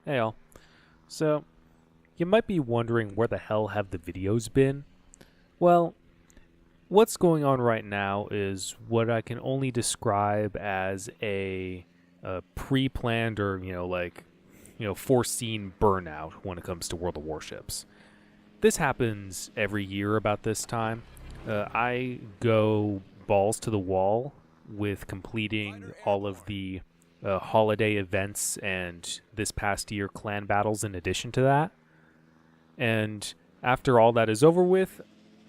Hey all. So, you might be wondering where the hell have the videos been? Well, what's going on right now is what I can only describe as a pre-planned or, foreseen burnout when it comes to World of Warships. This happens every year about this time. I go balls to the wall with completing all of the holiday events and this past year clan battles in addition to that. And after all that is over with,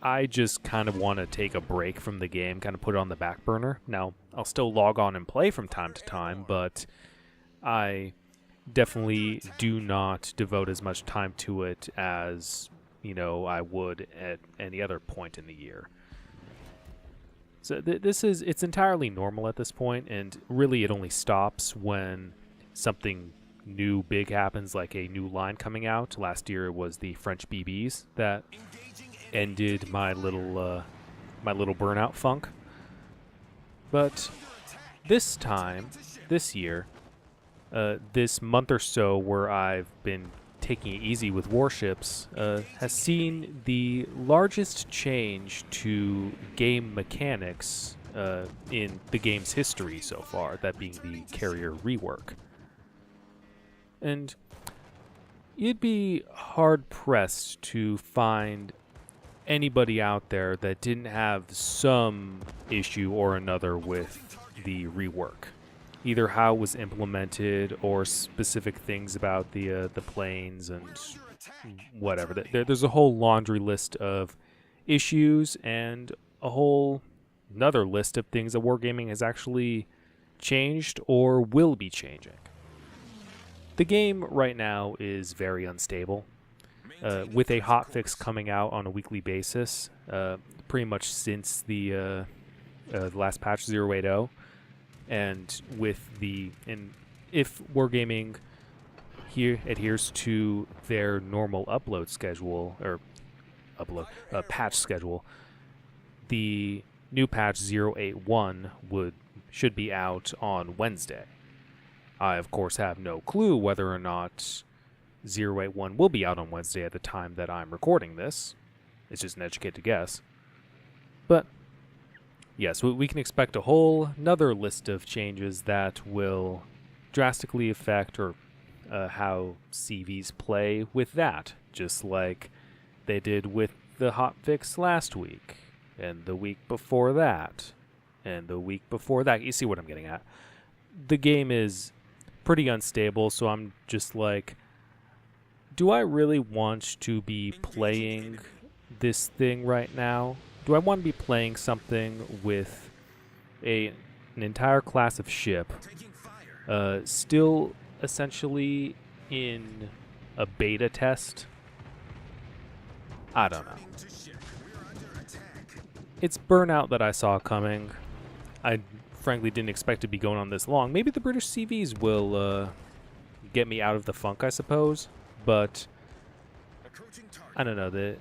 I just kind of want to take a break from the game, kind of put it on the back burner. Now, I'll still log on and play from time to time, but I definitely do not devote as much time to it as, I would at any other point in the year. So it's entirely normal at this point, and really it only stops when something new big happens, like a new line coming out. Last year it was the French BBs that ended my little burnout funk. But this year, this month or so where I've been taking it easy with Warships, has seen the largest change to game mechanics in the game's history so far, that being the carrier rework. And you'd be hard-pressed to find anybody out there that didn't have some issue or another with the rework. Either how it was implemented or specific things about the planes and whatever. There's a whole laundry list of issues and a whole another list of things that wargaming has actually changed or will be changing. The game right now is very unstable, with a hotfix coming out on a weekly basis, pretty much since the last patch 080. And if Wargaming here adheres to their normal upload schedule or patch schedule, the new patch 081 should be out on Wednesday. I of course have no clue whether or not 081 will be out on Wednesday at the time that I'm recording this. It's just an educated guess. But yes, we can expect a whole another list of changes that will drastically affect how CVs play with that, just like they did with the hotfix last week, and the week before that, and the week before that. You see what I'm getting at. The game is pretty unstable, so I'm just like, do I really want to be playing this thing right now? Do I want to be playing something with an entire class of ship still essentially in a beta test? I don't know. It's Burnout that I saw coming. I frankly didn't expect to be going on this long. Maybe the British CVs will get me out of the funk, I suppose. But I don't know.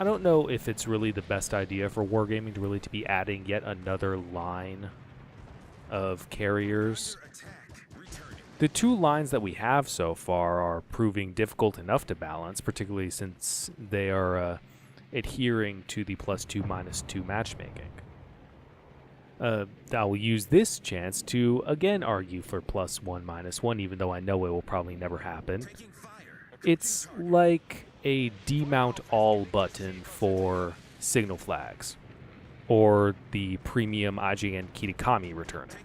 I don't know if it's really the best idea for Wargaming to be adding yet another line of carriers. The two lines that we have so far are proving difficult enough to balance, particularly since they are adhering to the +2 -2 matchmaking. I will use this chance to again argue for +1 -1, even though I know it will probably never happen. It's like a demount all button for signal flags, or the premium IGN Kitakami returning.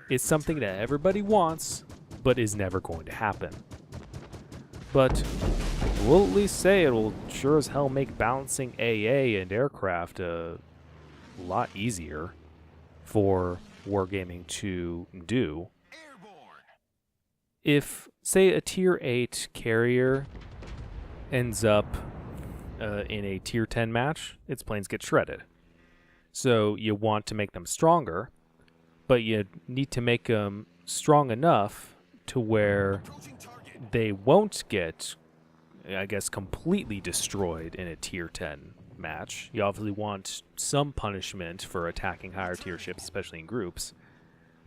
It's something that everybody wants, but is never going to happen. But we'll at least say it will sure as hell make balancing AA and aircraft a lot easier for Wargaming to do. If, say, a Tier 8 carrier ends up in a Tier 10 match, its planes get shredded. So you want to make them stronger, but you need to make them strong enough to where they won't get, I guess, completely destroyed in a Tier 10 match. You obviously want some punishment for attacking higher tier ships, especially in groups.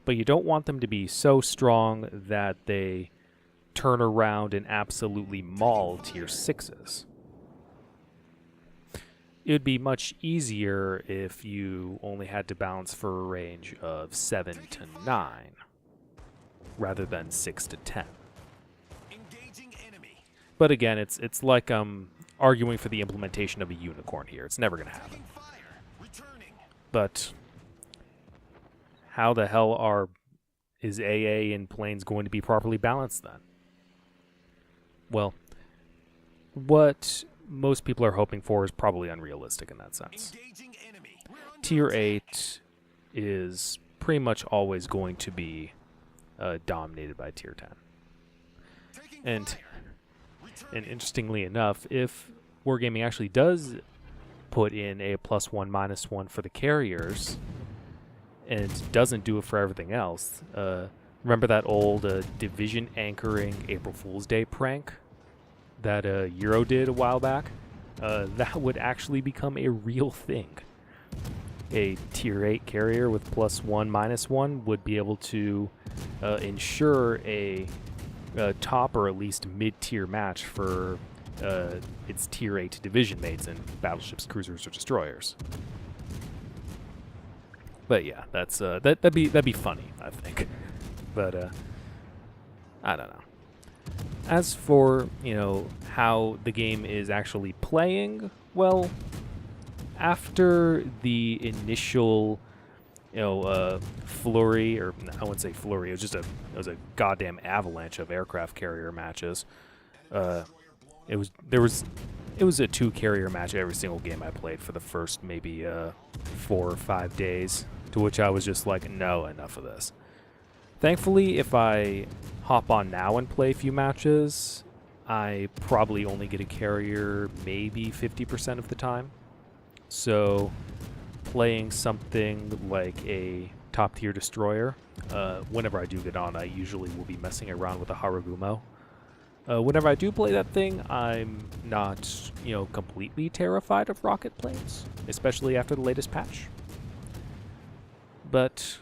But you don't want them to be so strong that they turn around and absolutely maul tier 6s. It would be much easier if you only had to balance for a range of 7 to 9 rather than 6 to 10. But again, it's like arguing for the implementation of a unicorn here. It's never going to happen. But how the hell is AA and planes going to be properly balanced then? Well, what most people are hoping for is probably unrealistic in that sense. Tier 8 is pretty much always going to be dominated by Tier 10. And interestingly enough, if Wargaming actually does put in a +1, -1 for the carriers and doesn't do it for everything else, remember that old division anchoring April Fool's Day prank that Euro did a while back? That would actually become a real thing. A Tier 8 carrier with +1, -1 would be able to ensure a top or at least mid-tier match for its Tier 8 division mates in battleships, cruisers, or destroyers. But yeah, that'd be funny, I think. But I don't know. As for, how the game is actually playing, well, after the initial, flurry, or I wouldn't say flurry, it was a goddamn avalanche of aircraft carrier matches. It was a 2 carrier match every single game I played for the first maybe 4 or 5 days, to which I was just like, no, enough of this. Thankfully, if I hop on now and play a few matches, I probably only get a carrier maybe 50% of the time. So playing something like a top tier destroyer, whenever I do get on, I usually will be messing around with a Harugumo. Whenever I do play that thing, I'm not, completely terrified of rocket planes, especially after the latest patch. But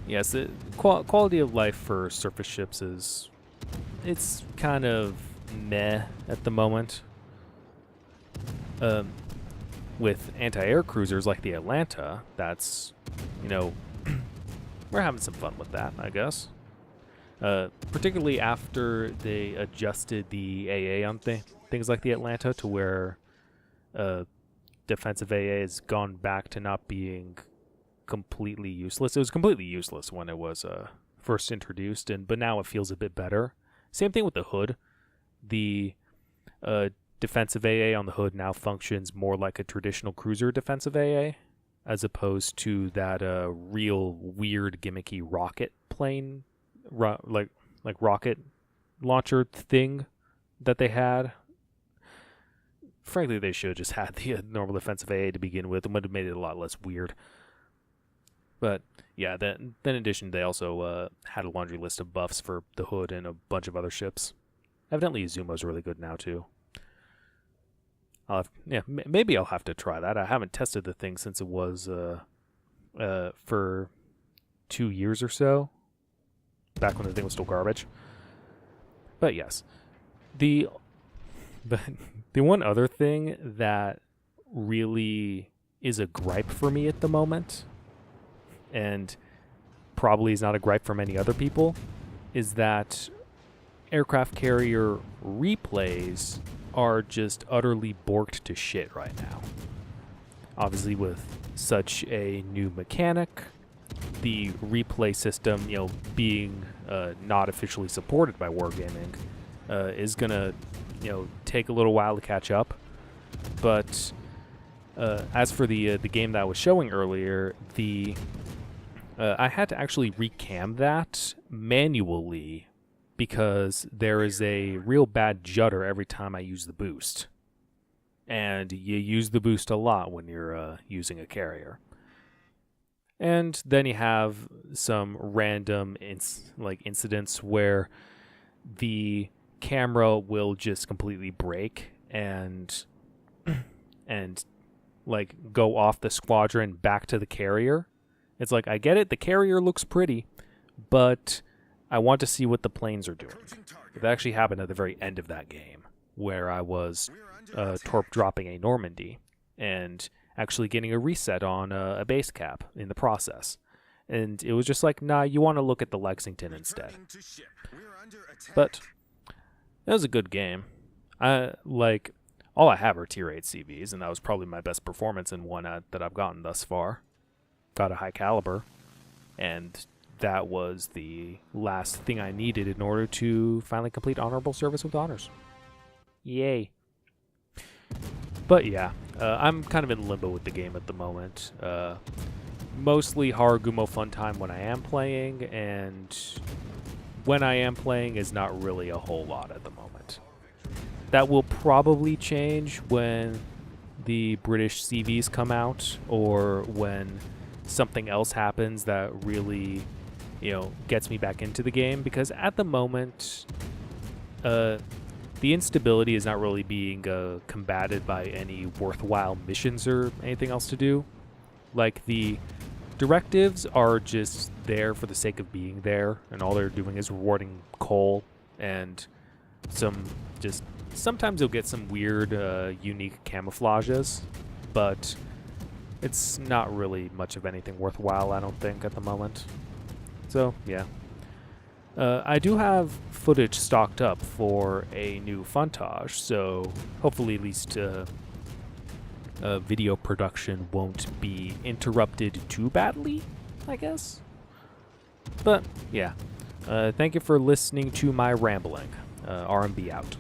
yes, the quality of life for surface ships it's kind of meh at the moment. With anti-air cruisers like the Atlanta, that's, we're having some fun with that, I guess. Particularly after they adjusted the AA on things like the Atlanta to where defensive AA has gone back to not being completely useless. It was completely useless when it was first introduced, but now it feels a bit better. Same thing with the hood. The defensive AA on the hood now functions more like a traditional cruiser defensive AA, as opposed to that real weird gimmicky rocket plane, like rocket launcher thing that they had. Frankly, they should have just had the normal defensive AA to begin with. It would have made it a lot less weird. But yeah, then in addition, they also had a laundry list of buffs for the hood and a bunch of other ships. Evidently, Izumo's really good now too. Maybe I'll have to try that. I haven't tested the thing since it was for 2 years or so, back when the thing was still garbage. But yes, the one other thing that really is a gripe for me at the moment, and probably is not a gripe for many other people, is that aircraft carrier replays are just utterly borked to shit right now. Obviously, with such a new mechanic, the replay system, being not officially supported by Wargaming, is gonna, take a little while to catch up. But as for the game that I was showing earlier, I had to actually recam that manually because there is a real bad judder every time I use the boost. And you use the boost a lot when you're using a carrier. And then you have some random incidents where the camera will just completely break and go off the squadron back to the carrier. It's like, I get it, the carrier looks pretty, but I want to see what the planes are doing. It actually happened at the very end of that game, where I was torp dropping a Normandy and actually getting a reset on a base cap in the process. And it was just like, nah, you want to look at the Lexington instead. But it was a good game. All I have are tier 8 CVs, and that was probably my best performance in one that I've gotten thus far. Got a high caliber, and that was the last thing I needed in order to finally complete honorable service with honors. Yay. But yeah, I'm kind of in limbo with the game at the moment. Mostly Haragumo fun time when I am playing, and when I am playing is not really a whole lot at the moment. That will probably change when the British CVs come out, or when something else happens that really, gets me back into the game, because at the moment, the instability is not really being combated by any worthwhile missions or anything else to do. Like, the directives are just there for the sake of being there, and all they're doing is rewarding coal and sometimes you'll get some weird, unique camouflages, but it's not really much of anything worthwhile, I don't think, at the moment. So, yeah. I do have footage stocked up for a new Funtage, so hopefully at least video production won't be interrupted too badly, I guess. But, yeah. Thank you for listening to my rambling. RMB out.